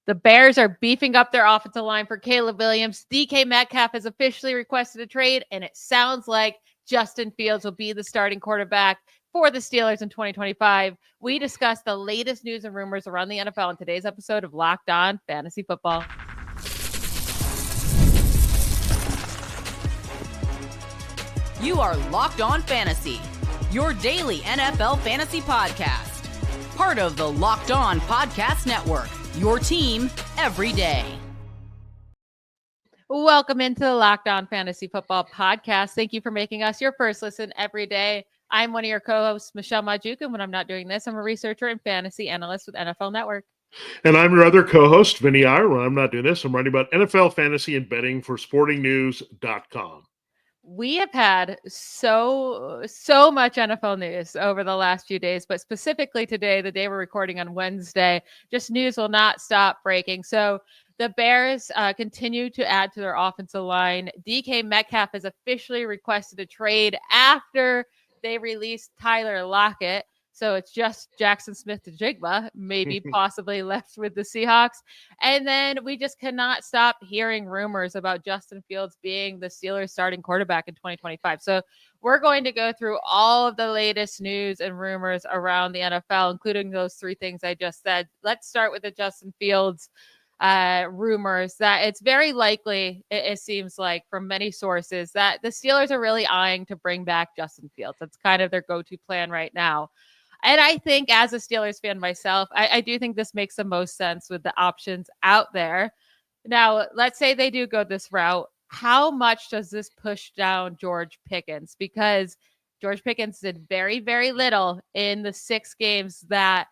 The Bears are beefing up their offensive line for Caleb Williams. DK Metcalf has officially requested a trade, and it sounds like Justin Fields will be the starting quarterback for the Steelers in 2025. We discuss the latest news and rumors around the NFL in today's episode of Locked On Fantasy Football. You are Locked On Fantasy, your daily NFL fantasy podcast. Part of the Locked On Podcast Network, your team every day. Welcome into the Locked On Fantasy Football podcast. Thank you for making us your first listen every day. I'm one of your co-hosts, Michelle Magdziuk, and when I'm not doing this, I'm a researcher and fantasy analyst with NFL Network. And I'm your other co-host, Vinnie Iyer. When I'm not doing this, I'm writing about NFL fantasy and betting for sportingnews.com. We have had so much NFL news over the last few days, but specifically today, the day we're recording on Wednesday, just news will not stop breaking. So the Bears continue to add to their offensive line. DK Metcalf has officially requested a trade after they released Tyler Lockett. So it's just Jackson Smith-Njigba, maybe possibly left with the Seahawks. And then we just cannot stop hearing rumors about Justin Fields being the Steelers starting quarterback in 2025. So we're going to go through all of the latest news and rumors around the NFL, including those three things I just said. Let's start with the Justin Fields rumors that it's very likely, it seems like from many sources, that the Steelers are really eyeing to bring back Justin Fields. That's kind of their go-to plan right now. And I think as a Steelers fan myself, I do think this makes the most sense with the options out there. Now, let's say they do go this route. How much does this push down George Pickens? Because George Pickens did very, very little in the 6 games that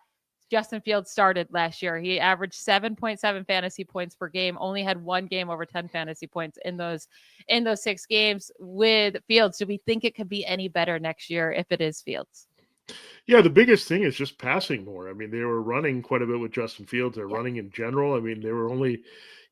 Justin Fields started last year. He averaged 7.7 fantasy points per game, only had 1 game over 10 fantasy points in those 6 games with Fields. Do we think it could be any better next year if it is Fields? Yeah, the biggest thing is just passing more. I mean, they were running quite a bit with Justin Fields. They're running in general. I mean, they were only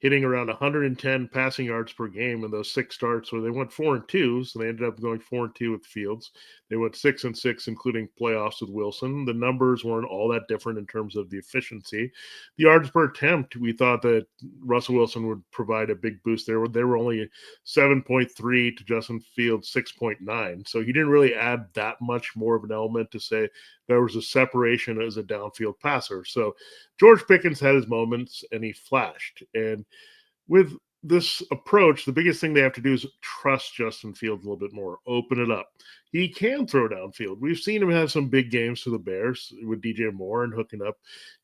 hitting around 110 passing yards per game in those 6 starts. So they went 4-2. So they ended up going 4-2 with Fields. They went 6-6, including playoffs with Wilson. The numbers weren't all that different in terms of the efficiency. The yards per attempt, we thought that Russell Wilson would provide a big boost there. They were only 7.3 to Justin Fields 6.9. So he didn't really add that much more of an element to say there was a separation as a downfield passer. So George Pickens had his moments and he flashed. And with this approach, the biggest thing they have to do is trust Justin Fields a little bit more, open it up. He can throw downfield. We've seen him have some big games for the Bears with DJ Moore and hooking up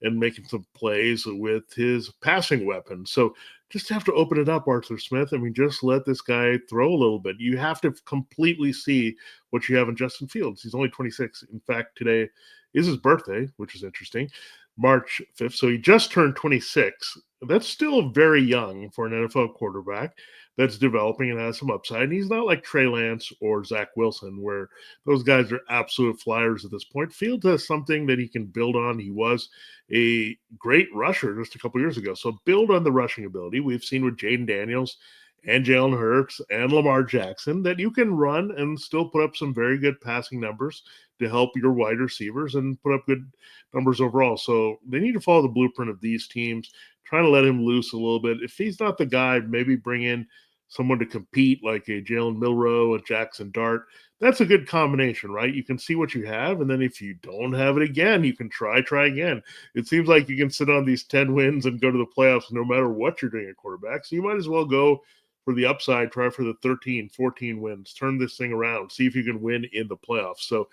and making some plays with his passing weapon. So just have to open it up, Arthur Smith. I mean, just let this guy throw a little bit. You have to completely see what you have in Justin Fields. He's only 26. In fact, today is his birthday, which is interesting, March 5th. So he just turned 26. That's still very young for an NFL quarterback that's developing and has some upside. And he's not like Trey Lance or Zach Wilson, where those guys are absolute flyers at this point. Fields has something that he can build on. He was a great rusher just a couple years ago. So build on the rushing ability. We've seen with Jaden Daniels and Jalen Hurts and Lamar Jackson that you can run and still put up some very good passing numbers to help your wide receivers and put up good numbers overall. So they need to follow the blueprint of these teams, trying to let him loose a little bit. If he's not the guy, maybe bring in someone to compete like a Jalen Milroe, a Jackson Dart. That's a good combination, right? You can see what you have, and then if you don't have it again, you can try again. It seems like you can sit on these 10 wins and go to the playoffs no matter what you're doing at quarterback. So you might as well go for the upside, try for the 13, 14 wins, turn this thing around, see if you can win in the playoffs. So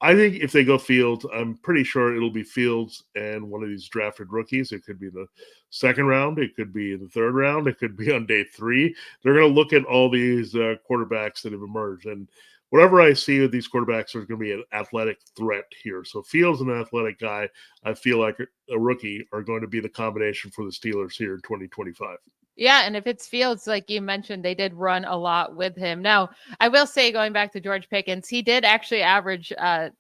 I think if they go Fields, I'm pretty sure it'll be Fields and one of these drafted rookies. It could be the second round. It could be in the third round. It could be on day 3. They're going to look at all these quarterbacks that have emerged. And whatever I see with these quarterbacks, there's going to be an athletic threat here. So Fields and an athletic guy, I feel like a rookie, are going to be the combination for the Steelers here in 2025. Yeah, and if it's Fields, like you mentioned, they did run a lot with him. Now, I will say, going back to George Pickens, he did actually average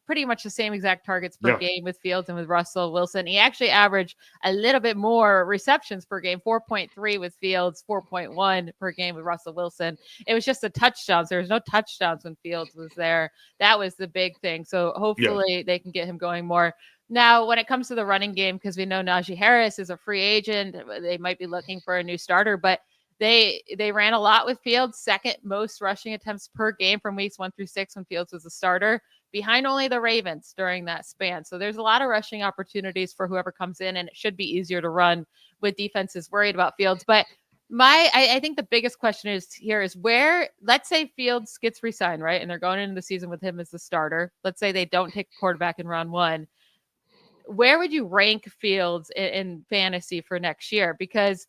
pretty much the same exact targets per game with Fields and with Russell Wilson. He actually averaged a little bit more receptions per game, 4.3 with Fields, 4.1 per game with Russell Wilson. It was just the touchdowns. There was no touchdowns when Fields was there. That was the big thing. So hopefully they can get him going more. Now, when it comes to the running game, because we know Najee Harris is a free agent, they might be looking for a new starter, but they ran a lot with Fields, second most rushing attempts per game from weeks 1 through 6 when Fields was a starter, behind only the Ravens during that span. So there's a lot of rushing opportunities for whoever comes in, and it should be easier to run with defenses worried about Fields. But I think the biggest question is where, let's say Fields gets re-signed, right? And they're going into the season with him as the starter. Let's say they don't take a quarterback in round 1. Where would you rank Fields in fantasy for next year? Because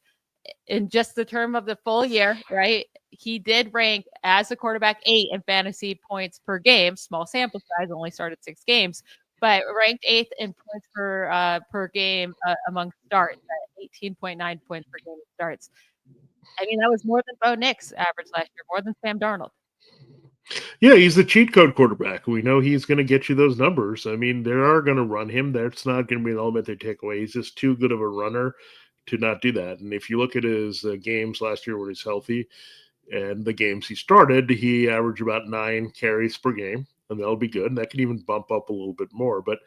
in just the term of the full year, right, he did rank as a quarterback 8 in fantasy points per game. Small sample size, only started 6 games, but ranked 8th in points per game among starts at 18.9 points per game starts. I mean, that was more than Bo Nix averaged last year, more than Sam Darnold. Yeah, he's the cheat code quarterback. We know he's going to get you those numbers. I mean, they are going to run him. That's not going to be an element they take away. He's just too good of a runner to not do that. And if you look at his games last year when he's healthy and the games he started, he averaged about 9 carries per game, and that'll be good. And that can even bump up a little bit more. But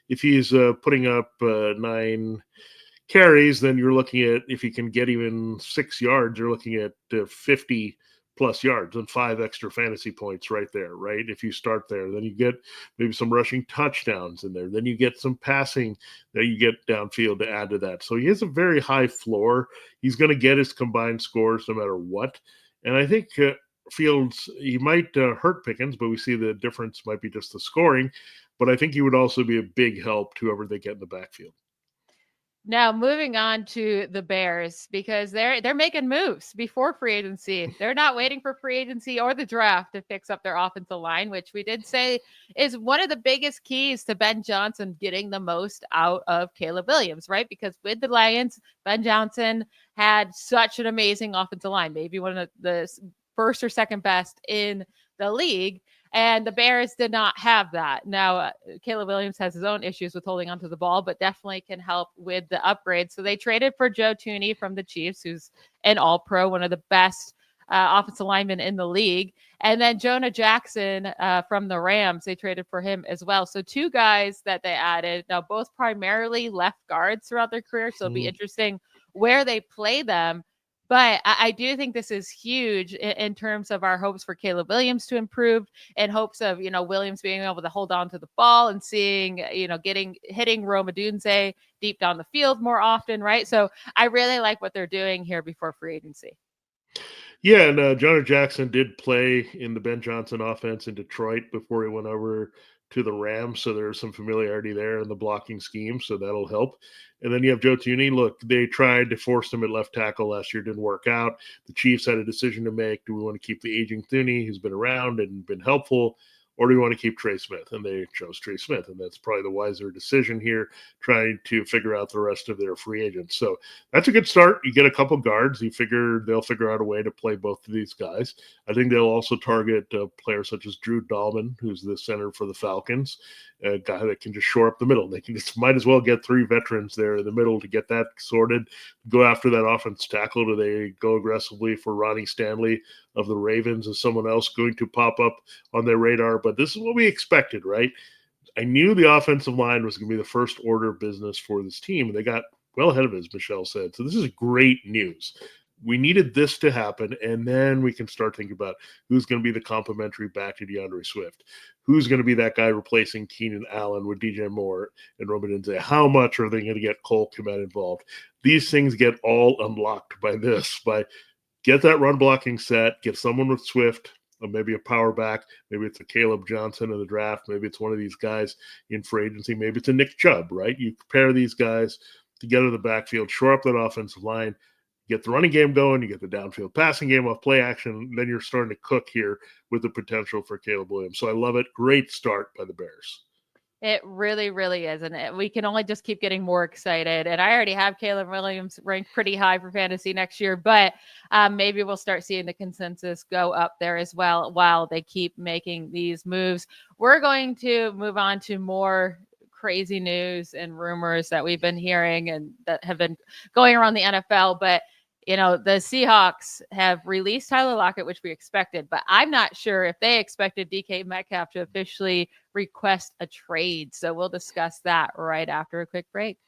if he's putting up 9 carries, then you're looking at, if he can get even 6 yards, you're looking at 50 plus yards and 5 extra fantasy points right there, right? If you start there, then you get maybe some rushing touchdowns in there. Then you get some passing that you get downfield to add to that. So he has a very high floor. He's going to get his combined scores no matter what. And I think Fields, he might hurt Pickens, but we see the difference might be just the scoring. But I think he would also be a big help to whoever they get in the backfield. Now, moving on to the Bears, because they're making moves before free agency. They're not waiting for free agency or the draft to fix up their offensive line, which we did say is one of the biggest keys to Ben Johnson getting the most out of Caleb Williams, right? Because with the Lions, Ben Johnson had such an amazing offensive line, maybe one of the first or second best in the league. And the Bears did not have that. Now, Caleb Williams has his own issues with holding onto the ball, but definitely can help with the upgrade. So they traded for Joe Thuney from the Chiefs, who's an all-pro, one of the best offensive linemen in the league. And then Jonah Jackson from the Rams, they traded for him as well. So 2 guys that they added, now both primarily left guards throughout their career. So it'll be interesting where they play them. But I do think this is huge in terms of our hopes for Caleb Williams to improve, and hopes of, Williams being able to hold on to the ball and seeing, hitting Rome Odunze deep down the field more often, right? So I really like what they're doing here before free agency. Yeah, and Jonah Jackson did play in the Ben Johnson offense in Detroit before he went over to the Rams, so there's some familiarity there in the blocking scheme, so that'll help. And then you have Joe Thuney. Look, they tried to force him at left tackle last year, didn't work out. The Chiefs had a decision to make. Do we want to keep the aging Thuney, who's been around and been helpful, or do we want to keep Trey Smith? And they chose Trey Smith, and that's probably the wiser decision here, trying to figure out the rest of their free agents. So that's a good start. You get a couple guards. You figure they'll figure out a way to play both of these guys. I think they'll also target players such as Drew Dahlman, who's the center for the Falcons, a guy that can just shore up the middle. They can just might as well get 3 veterans there in the middle to get that sorted. Go after that offense tackle. Do they go aggressively for Ronnie Stanley of the Ravens? Is someone else going to pop up on their radar? But this is what we expected, right? I knew the offensive line was going to be the first order of business for this team, and they got well ahead of it, as Michelle said. So this is great news. We needed this to happen, and then we can start thinking about who's going to be the complementary back to DeAndre Swift. Who's going to be that guy replacing Keenan Allen with DJ Moore and Roman Inze? How much are they going to get Cole Kmet involved? These things get all unlocked by this, by get that run blocking set, get someone with Swift, or maybe a power back. Maybe it's a Caleb Johnson in the draft. Maybe it's one of these guys in free agency. Maybe it's a Nick Chubb, right? You pair these guys together in the backfield, shore up that offensive line, get the running game going, you get the downfield passing game off play action, then you're starting to cook here with the potential for Caleb Williams. So I love it. Great start by the Bears. It really, really is. And we can only just keep getting more excited. And I already have Caleb Williams ranked pretty high for fantasy next year, but maybe we'll start seeing the consensus go up there as well while they keep making these moves. We're going to move on to more crazy news and rumors that we've been hearing and that have been going around the NFL. But The Seahawks have released Tyler Lockett, which we expected, but I'm not sure if they expected DK Metcalf to officially request a trade. So we'll discuss that right after a quick break.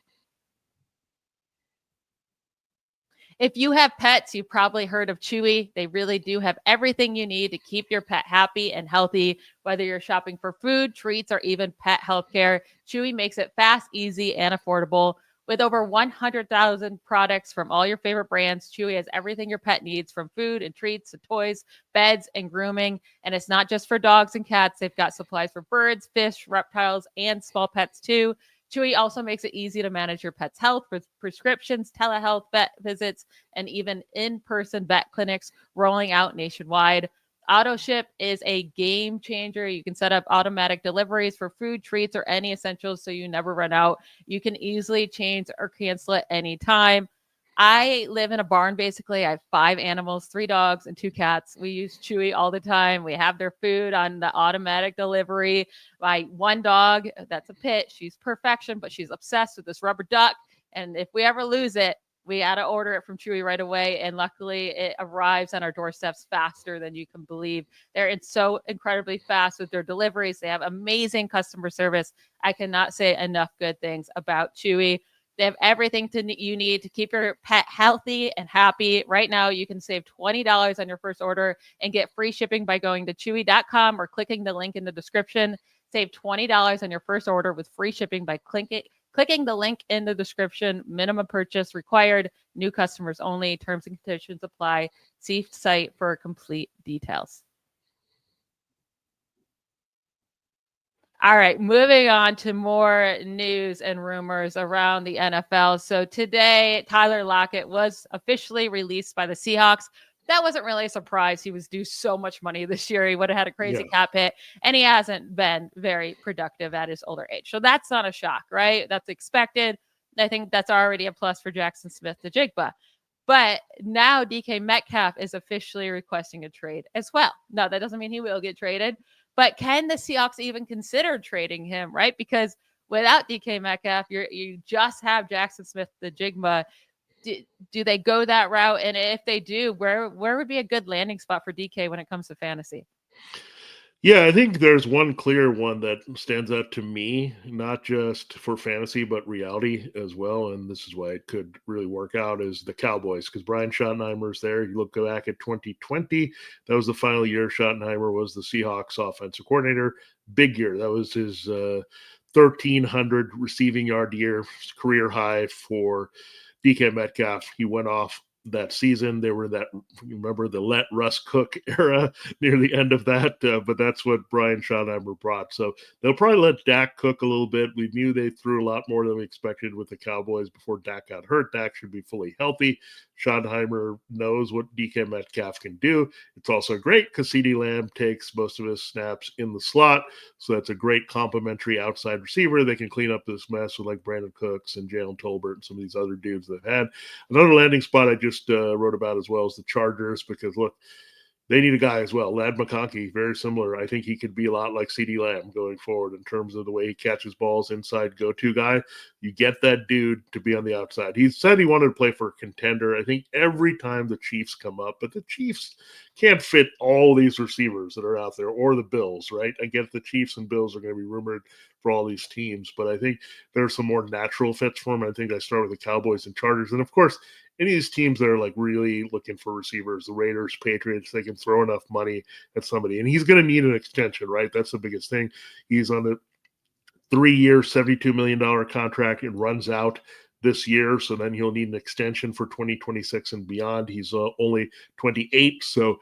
If you have pets, you've probably heard of Chewy. They really do have everything you need to keep your pet happy and healthy. Whether you're shopping for food, treats, or even pet healthcare, Chewy makes it fast, easy, and affordable. With over 100,000 products from all your favorite brands, Chewy has everything your pet needs, from food and treats to toys, beds, and grooming. And it's not just for dogs and cats. They've got supplies for birds, fish, reptiles, and small pets too. Chewy also makes it easy to manage your pet's health with prescriptions, telehealth, vet visits, and even in-person vet clinics rolling out nationwide. AutoShip is a game changer. You can set up automatic deliveries for food, treats, or any essentials so you never run out. You can easily change or cancel at any time. I live in a barn, basically. I have 5 animals, 3 dogs and 2 cats. We use Chewy all the time. We have their food on the automatic delivery. My one dog, that's a pit. She's perfection, but she's obsessed with this rubber duck. And if we ever lose it, we got to order it from Chewy right away. And luckily, it arrives on our doorsteps faster than you can believe. They're so incredibly fast with their deliveries. They have amazing customer service. I cannot say enough good things about Chewy. They have everything you need to keep your pet healthy and happy. Right now, you can save $20 on your first order and get free shipping by going to chewy.com or clicking the link in the description. Save $20 on your first order with free shipping by clicking the link in the description. Minimum purchase required. New customers only. Terms and conditions apply. See site for complete details. All right, moving on to more news and rumors around the NFL. So today, Tyler Lockett was officially released by the Seahawks. That wasn't really a surprise. He was due so much money this year. He would have had a crazy cap hit, and he hasn't been very productive at his older age. So that's not a shock, right? That's expected. I think that's already a plus for Jackson Smith-Njigba. But now DK Metcalf is officially requesting a trade as well. No, that doesn't mean he will get traded. But can the Seahawks even consider trading him, right? Because without DK Metcalf, you just have Jackson Smith-Njigba. Do they go that route? And if they do, where would be a good landing spot for DK when it comes to fantasy? Yeah, I think there's one clear one that stands out to me, not just for fantasy, but reality as well. And this is why it could really work out, is the Cowboys, because Brian Schottenheimer's there. You look back at 2020, that was the final year Schottenheimer was the Seahawks offensive coordinator. Big year. That was his 1,300 receiving yard year, career high for DK Metcalf. He went off that season. They were that, remember, the let Russ cook era near the end of that, but that's what Brian Schottenheimer brought. So they'll probably let Dak cook a little bit. We knew they threw a lot more than we expected with the Cowboys before Dak got hurt. Dak should be fully healthy. Schottenheimer knows what DK Metcalf can do. It's also great because CeeDee Lamb takes most of his snaps in the slot, so that's a great complementary outside receiver. They can clean up this mess with like Brandon Cooks and Jalen Tolbert and some of these other dudes they've had. Another landing spot I just wrote about as well as the Chargers, because look, they need a guy as well. Ladd McConkey, very similar. I think he could be a lot like CeeDee Lamb going forward in terms of the way he catches balls, inside go-to guy. You get that dude to be on the outside. He said he wanted to play for a contender, I think, every time the Chiefs come up, but the Chiefs can't fit all these receivers that are out there, or the Bills, right? I get the Chiefs and Bills are going to be rumored for all these teams, but I think there's some more natural fits for him. I think I start with the Cowboys and Chargers. And of course, any of these teams that are like really looking for receivers, the Raiders, Patriots, they can throw enough money at somebody. And he's going to need an extension, right? That's the biggest thing. He's on the 3-year, $72 million contract. It runs out this year, so then he'll need an extension for 2026 and beyond. He's only 28, so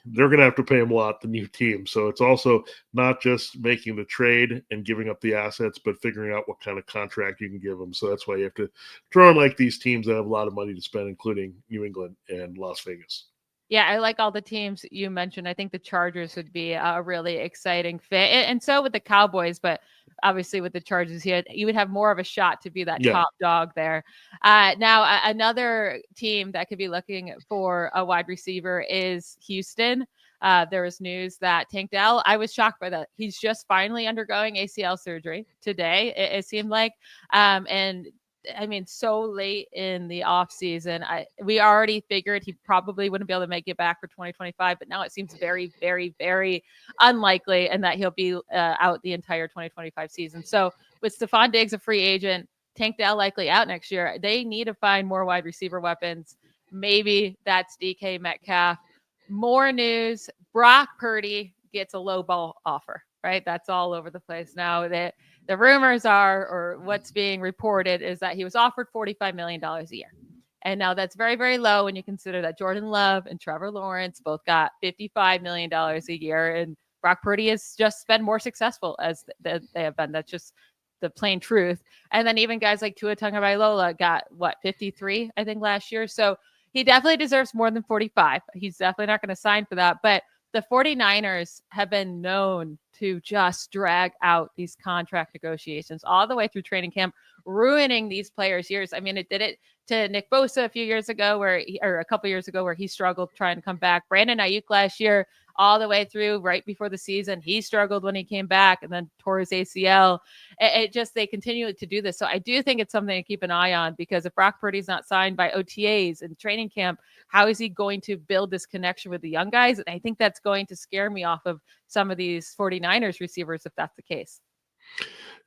they're going to have to pay him a lot, the new team. So it's also not just making the trade and giving up the assets, but figuring out what kind of contract you can give them. So that's why you have to draw on like these teams that have a lot of money to spend, including New England and Las Vegas. Yeah, I like all the teams you mentioned. I think the Chargers would be a really exciting fit. And so would the Cowboys, but obviously with the Chargers, you would have more of a shot to be that top dog there. Now, another team that could be looking for a wide receiver is Houston. There was news that Tank Dell, I was shocked by that. He's just finally undergoing ACL surgery today, it seemed like. And so late in the offseason. We already figured he probably wouldn't be able to make it back for 2025, but now it seems very, very, very unlikely, and that he'll be out the entire 2025 season. So with Stephon Diggs a free agent, Tank Dell likely out next year, they need to find more wide receiver weapons. Maybe that's DK Metcalf. More news, Brock Purdy gets a low ball offer, right? That's all over the place now. That the rumors are, or what's being reported, is that he was offered $45 million a year. And now that's very, very low when you consider that Jordan Love and Trevor Lawrence both got $55 million a year. And Brock Purdy has just been more successful as they have been. That's just the plain truth. And then even guys like Tua Tagovailoa got, 53, I think, last year. So he definitely deserves more than 45. He's definitely not going to sign for that. But the 49ers have been known to just drag out these contract negotiations all the way through training camp, ruining these players' years. I mean, it did it to Nick Bosa a few years ago, or a couple years ago, where he struggled trying to come back. Brandon Ayuk last year, all the way through right before the season, he struggled when he came back and then tore his ACL. They continue to do this. So I do think it's something to keep an eye on, because if Brock Purdy's not signed by OTAs and training camp, how is he going to build this connection with the young guys? And I think that's going to scare me off of some of these 49ers receivers if that's the case.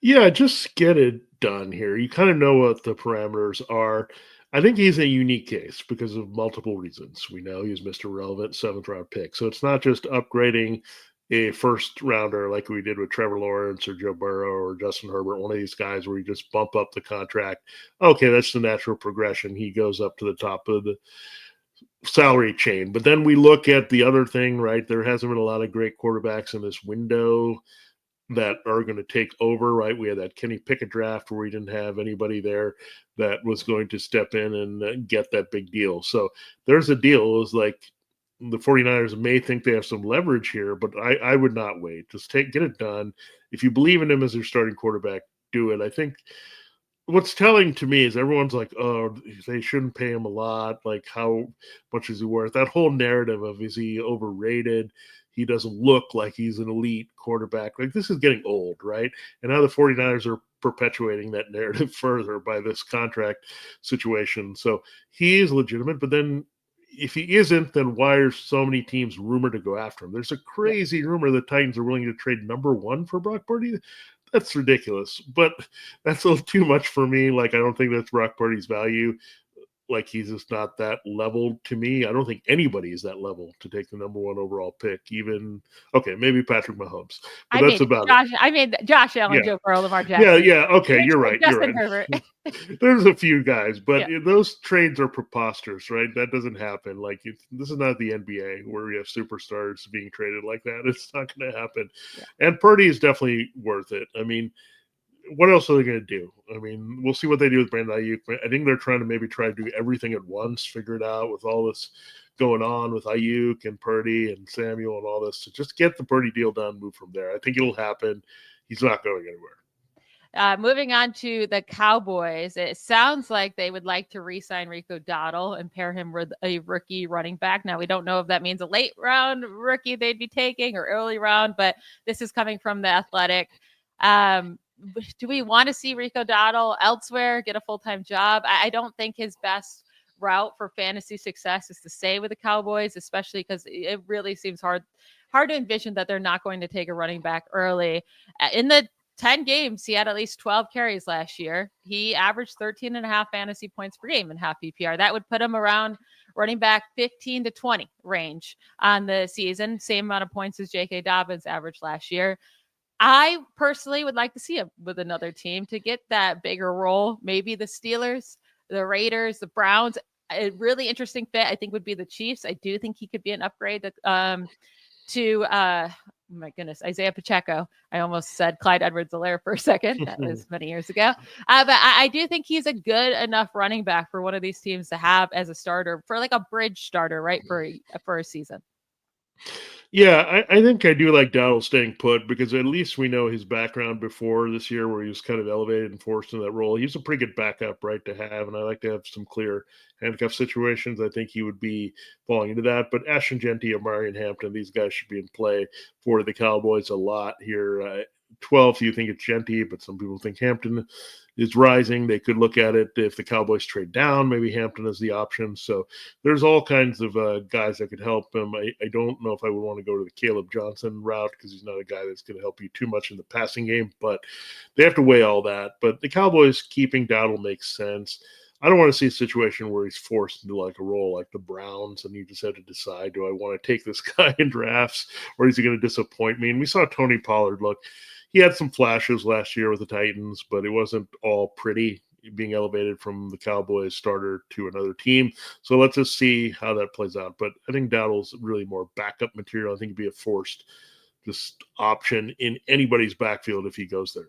Yeah, just get it done here. You kind of know what the parameters are. I think he's a unique case because of multiple reasons. We know he's Mr. Relevant 7th-round pick. So it's not just upgrading a first rounder like we did with Trevor Lawrence or Joe Burrow or Justin Herbert, one of these guys where you just bump up the contract. Okay, that's the natural progression. He goes up to the top of the salary chain. But then we look at the other thing, right? There hasn't been a lot of great quarterbacks in this window that are going to take over, right? We had that Kenny Pickett draft where we didn't have anybody there that was going to step in and get that big deal. So there's a deal. It was like the 49ers may think they have some leverage here, but I would not wait. Just get it done. If you believe in him as your starting quarterback, do it. I think what's telling to me is everyone's like, oh, they shouldn't pay him a lot. Like, how much is he worth? That whole narrative of, is he overrated? He doesn't look like he's an elite quarterback. Like, this is getting old, right? And now the 49ers are perpetuating that narrative further by this contract situation. So he is legitimate, but then if he isn't, then why are so many teams rumored to go after him? There's a crazy rumor the Titans are willing to trade number 1 for Brock Purdy. That's ridiculous, but that's a little too much for me. Like, I don't think that's Brock Purdy's value. Like, he's just not that level to me. I don't think anybody is that level to take the number 1 overall pick. Even, okay, maybe Patrick Mahomes, but that's about it. Josh Allen, Joe Burrow, Lamar Jackson. Yeah. Okay, you're right. Justin Herbert. There's a few guys, but those trades are preposterous, right? That doesn't happen. Like, this is not the NBA where we have superstars being traded like that. It's not going to happen. Yeah. And Purdy is definitely worth it. I mean, what else are they going to do? I mean, we'll see what they do with Brandon Ayuk. I think they're trying to try to do everything at once, figure it out with all this going on with Ayuk and Purdy and Samuel and all this. So just get the Purdy deal done, move from there. I think it'll happen. He's not going anywhere. Moving on to the Cowboys, it sounds like they would like to re-sign Rico Dowdle and pair him with a rookie running back. Now, we don't know if that means a late round rookie they'd be taking or early round, but this is coming from The Athletic. Do we want to see Rico Dowdle elsewhere, get a full-time job? I don't think his best route for fantasy success is to stay with the Cowboys, especially because it really seems hard to envision that they're not going to take a running back early. In the 10 games, he had at least 12 carries last year. He averaged 13.5 fantasy points per game in half PPR. That would put him around running back 15 to 20 range on the season. Same amount of points as J.K. Dobbins averaged last year. I personally would like to see him with another team to get that bigger role. Maybe the Steelers, the Raiders, the Browns. A really interesting fit, I think, would be the Chiefs. I do think he could be an upgrade to my goodness, Isaiah Pacheco. I almost said Clyde Edwards-Helaire for a second. That was many years ago. But I do think he's a good enough running back for one of these teams to have as a starter, for like a bridge starter, right, for a season. Yeah, I think I do like Dowdle staying put, because at least we know his background before this year where he was kind of elevated and forced into that role. He's a pretty good backup, right, to have, and I like to have some clear handcuff situations. I think he would be falling into that. But Ashton Jeanty or Marion Hampton, these guys should be in play for the Cowboys a lot here. 12th, you think it's Jeanty, but some people think Hampton is rising. They could look at it if the Cowboys trade down. Maybe Hampton is the option. So there's all kinds of guys that could help him. I don't know if I would want to go to the Caleb Johnson route because he's not a guy that's going to help you too much in the passing game. But they have to weigh all that. But the Cowboys keeping Dowdle makes sense. I don't want to see a situation where he's forced into like a role like the Browns and you just have to decide, do I want to take this guy in drafts or is he going to disappoint me? And we saw Tony Pollard look. He had some flashes last year with the Titans, but it wasn't all pretty being elevated from the Cowboys starter to another team. So let's just see how that plays out. But I think Dowdle's really more backup material. I think he'd be a forced just option in anybody's backfield if he goes there.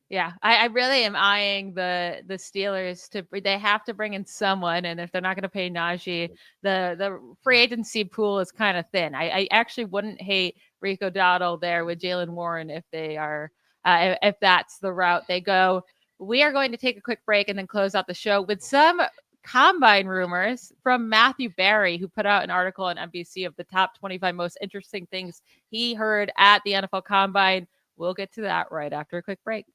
Yeah, I really am eyeing the Steelers they have to bring in someone, and if they're not going to pay Najee, the free agency pool is kind of thin. I actually wouldn't hate Rico Dowdle there with Jaylen Warren if they are if that's the route they go. We are going to take a quick break and then close out the show with some combine rumors from Matthew Berry, who put out an article on NBC of the top 25 most interesting things he heard at the NFL Combine. We'll get to that right after a quick break.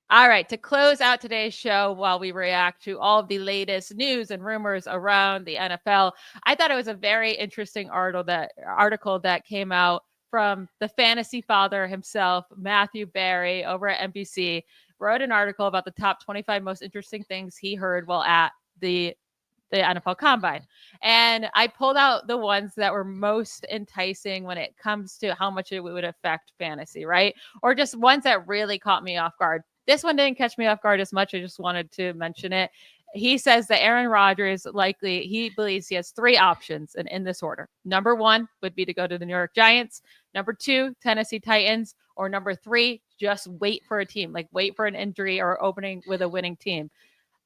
All right, to close out today's show while we react to all of the latest news and rumors around the NFL, I thought it was a very interesting article that came out from the fantasy father himself, Matthew Berry, over at NBC, wrote an article about the top 25 most interesting things he heard while at the NFL Combine. And I pulled out the ones that were most enticing when it comes to how much it would affect fantasy, right? Or just ones that really caught me off guard. This one didn't catch me off guard as much. I just wanted to mention it. He says that Aaron Rodgers he believes he has three options, and in this order. Number one would be to go to the New York Giants. Number two, Tennessee Titans. Or number three, just wait for a team, like wait for an injury or opening with a winning team.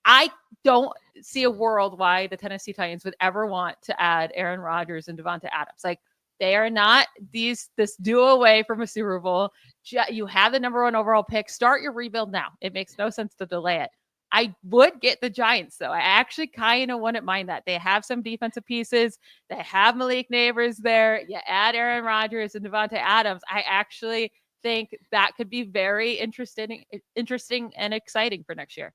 I don't see a world why the Tennessee Titans would ever want to add Aaron Rodgers and Devonta Adams. Like, they are not this duo away from a Super Bowl. You have the number one overall pick. Start your rebuild now. It makes no sense to delay it. I would get the Giants, though. I actually kind of wouldn't mind that. They have some defensive pieces. They have Malik Neighbors there. You add Aaron Rodgers and Devonta Adams. I actually think that could be very interesting and exciting for next year.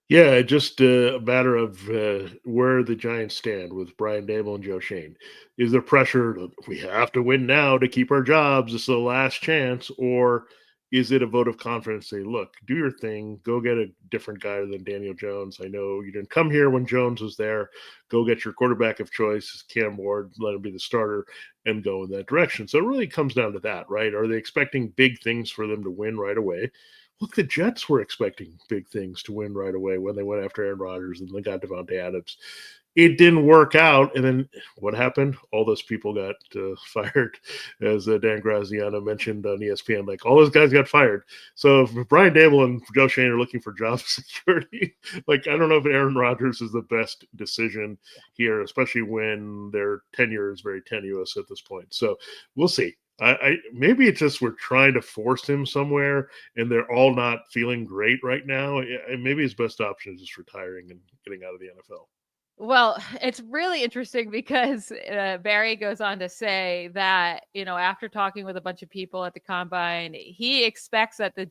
Yeah, just a matter of where the Giants stand with Brian Daboll and Joe Schoen. Is there pressure? We have to win now to keep our jobs. This is the last chance. Or is it a vote of confidence? Say, look, do your thing. Go get a different guy than Daniel Jones. I know you didn't come here when Jones was there. Go get your quarterback of choice, Cam Ward, let him be the starter, and go in that direction. So it really comes down to that, right? Are they expecting big things for them to win right away? Look, the Jets were expecting big things to win right away when they went after Aaron Rodgers and they got Devonta Adams. It didn't work out. And then what happened? All those people got fired, as Dan Graziano mentioned on ESPN. Like, all those guys got fired. So if Brian Daboll and Joe Schoen are looking for job security, like, I don't know if Aaron Rodgers is the best decision here, especially when their tenure is very tenuous at this point. So we'll see. I maybe it's just we're trying to force him somewhere and they're all not feeling great right now. And maybe his best option is just retiring and getting out of the NFL. Well, it's really interesting because Barry goes on to say that, after talking with a bunch of people at the Combine, he expects that the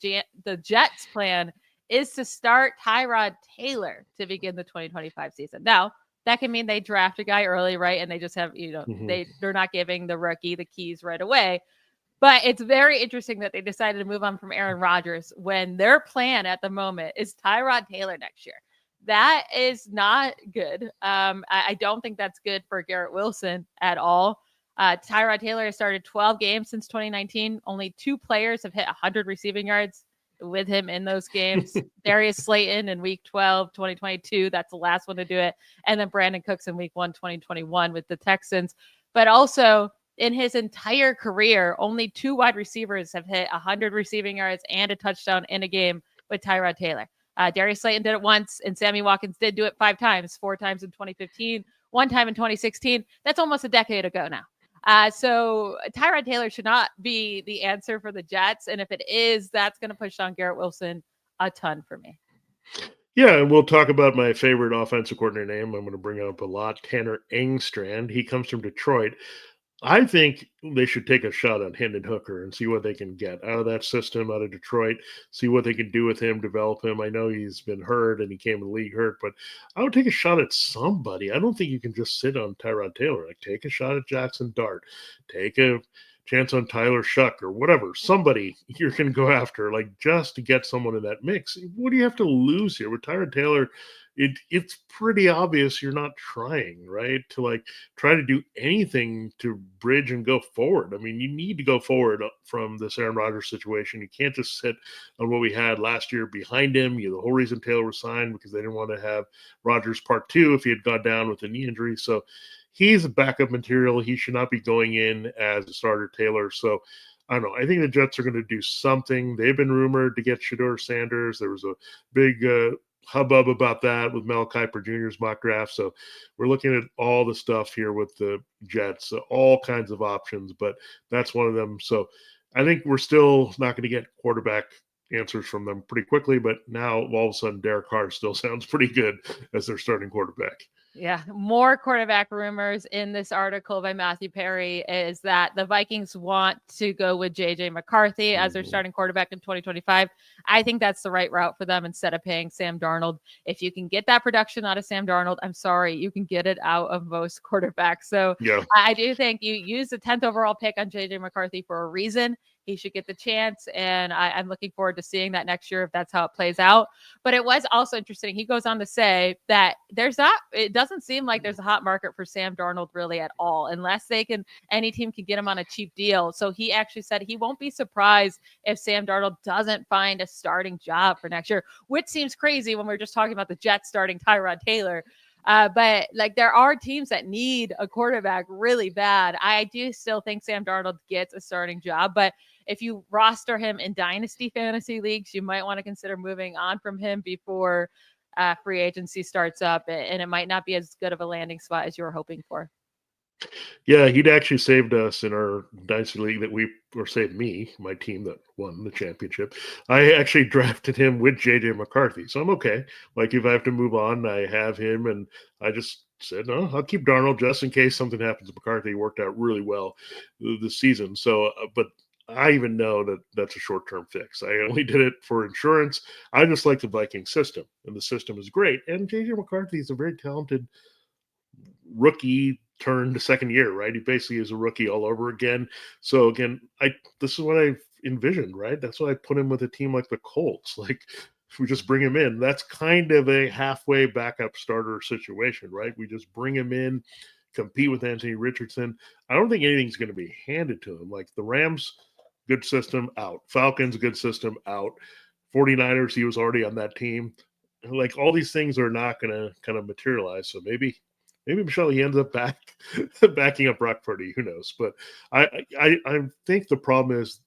Jets' plan is to start Tyrod Taylor to begin the 2025 season. Now, that can mean they draft a guy early, right? And they just have, they're not giving the rookie the keys right away. But it's very interesting that they decided to move on from Aaron Rodgers when their plan at the moment is Tyrod Taylor next year. That is not good. I don't think that's good for Garrett Wilson at all. Tyrod Taylor has started 12 games since 2019. Only 2 players have hit 100 receiving yards with him in those games. Darius Slayton in week 12, 2022. That's the last one to do it. And then Brandon Cooks in week 1, 2021 with the Texans. But also in his entire career, only 2 wide receivers have hit 100 receiving yards and a touchdown in a game with Tyrod Taylor. Darius Slayton did it once, and Sammy Watkins did do it 5 times, 4 times in 2015, 1 time in 2016. That's almost a decade ago now. So Tyrod Taylor should not be the answer for the Jets. And if it is, that's going to push down Garrett Wilson a ton for me. Yeah, and we'll talk about my favorite offensive coordinator name. I'm going to bring up a lot, Tanner Engstrand. He comes from Detroit. I think they should take a shot on Hendon Hooker and see what they can get out of that system, out of Detroit, see what they can do with him, develop him. I know he's been hurt and he came to the league hurt, but I would take a shot at somebody. I don't think you can just sit on Tyrod Taylor. Like, take a shot at Jackson Dart, take a chance on Tyler Shuck or whatever. Somebody you're going to go after, like, just to get someone in that mix. What do you have to lose here with Tyrod Taylor? It's pretty obvious you're not trying, right? To like try to do anything to bridge and go forward. I mean, you need to go forward from this Aaron Rodgers situation. You can't just sit on what we had last year behind him. The whole reason Taylor was signed because they didn't want to have Rodgers part 2 if he had gone down with a knee injury. So he's a backup material. He should not be going in as a starter, Taylor. So I don't know. I think the Jets are going to do something. They've been rumored to get Shedeur Sanders. There was a big hubbub about that with Mel Kiper Jr.'s mock draft. So we're looking at all the stuff here with the Jets, all kinds of options, but that's one of them. So I think we're still not going to get quarterback answers from them pretty quickly, but now all of a sudden Derek Carr still sounds pretty good as their starting quarterback. Yeah, more quarterback rumors in this article by Matthew Perry is that the Vikings want to go with JJ McCarthy as their starting quarterback in 2025. I think that's the right route for them instead of paying Sam Darnold. If you can get that production out of Sam Darnold, I'm sorry, you can get it out of most quarterbacks. So yeah. I do think you use the 10th overall pick on JJ McCarthy for a reason. He should get the chance, and I'm looking forward to seeing that next year if that's how it plays out. But it was also interesting. He goes on to say that it doesn't seem like there's a hot market for Sam Darnold really at all, unless any team can get him on a cheap deal. So he actually said he won't be surprised if Sam Darnold doesn't find a starting job for next year, which seems crazy when we're just talking about the Jets starting Tyrod Taylor. But like there are teams that need a quarterback really bad. I do still think Sam Darnold gets a starting job, but if you roster him in dynasty fantasy leagues, you might want to consider moving on from him before free agency starts up, and it might not be as good of a landing spot as you were hoping for. Yeah, he'd actually saved us in our dynasty league saved me, my team that won the championship. I actually drafted him with JJ McCarthy. So I'm okay. Like if I have to move on, I have him, and I just said, no, I'll keep Darnold just in case something happens to McCarthy. It worked out really well this season. So, but I even know that that's a short-term fix. I only did it for insurance. I just like the Viking system, and the system is great. And JJ McCarthy is a very talented rookie turned second year, right? He basically is a rookie all over again. So again, this is what I've envisioned, right? That's why I put him with a team like the Colts. Like if we just bring him in, that's kind of a halfway backup starter situation, right? We just bring him in, compete with Anthony Richardson. I don't think anything's going to be handed to him. Like the Rams, good system, out. Falcons, good system, out. 49ers, he was already on that team. Like all these things are not going to kind of materialize. So maybe Michelle, he ends up backing up Brock Purdy. Who knows? But I think the problem is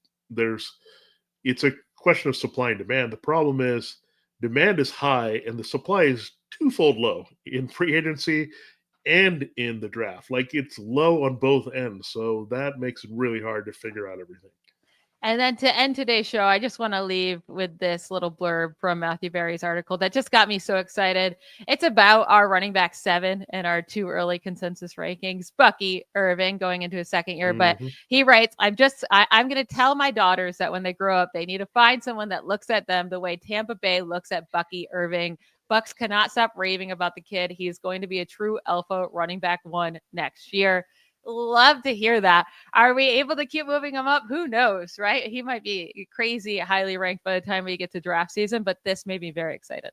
it's a question of supply and demand. The problem is demand is high and the supply is twofold low in free agency and in the draft. Like it's low on both ends. So that makes it really hard to figure out everything. And then to end today's show, I just want to leave with this little blurb from Matthew Berry's article that just got me so excited. It's about our running back 7 and our 2 early consensus rankings. Bucky Irving going into his second year, but he writes, I'm going to tell my daughters that when they grow up, they need to find someone that looks at them the way Tampa Bay looks at Bucky Irving. Bucks cannot stop raving about the kid. He's going to be a true alpha running back 1 next year. Love to hear that. Are we able to keep moving him up? Who knows, right? He might be crazy, highly ranked by the time we get to draft season, but this made me very excited.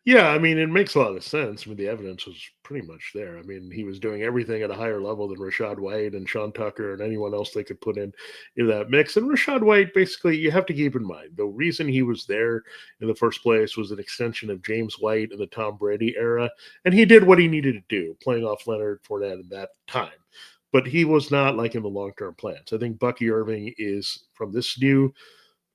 Yeah, I mean, it makes a lot of sense. I mean, the evidence was pretty much there. I mean, he was doing everything at a higher level than Rachaad White and Sean Tucker and anyone else they could put in that mix. And Rachaad White, basically, you have to keep in mind, the reason he was there in the first place was an extension of James White in the Tom Brady era. And he did what he needed to do, playing off Leonard Fournette at that time. But he was not like in the long-term plans. I think Bucky Irving is, from this new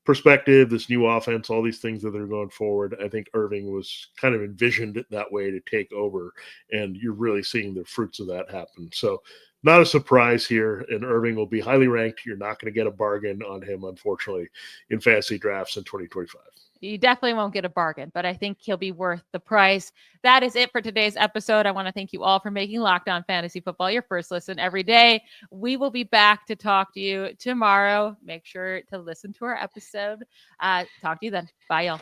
perspective, this new offense, all these things that are going forward, I think Irving was kind of envisioned that way to take over, and you're really seeing the fruits of that happen. So not a surprise here, and Irving will be highly ranked. You're not going to get a bargain on him, unfortunately, in fantasy drafts in 2025. You definitely won't get a bargain, but I think he'll be worth the price. That is it for today's episode. I want to thank you all for making Locked On Fantasy Football your first listen every day. We will be back to talk to you tomorrow. Make sure to listen to our episode. Talk to you then. Bye, y'all.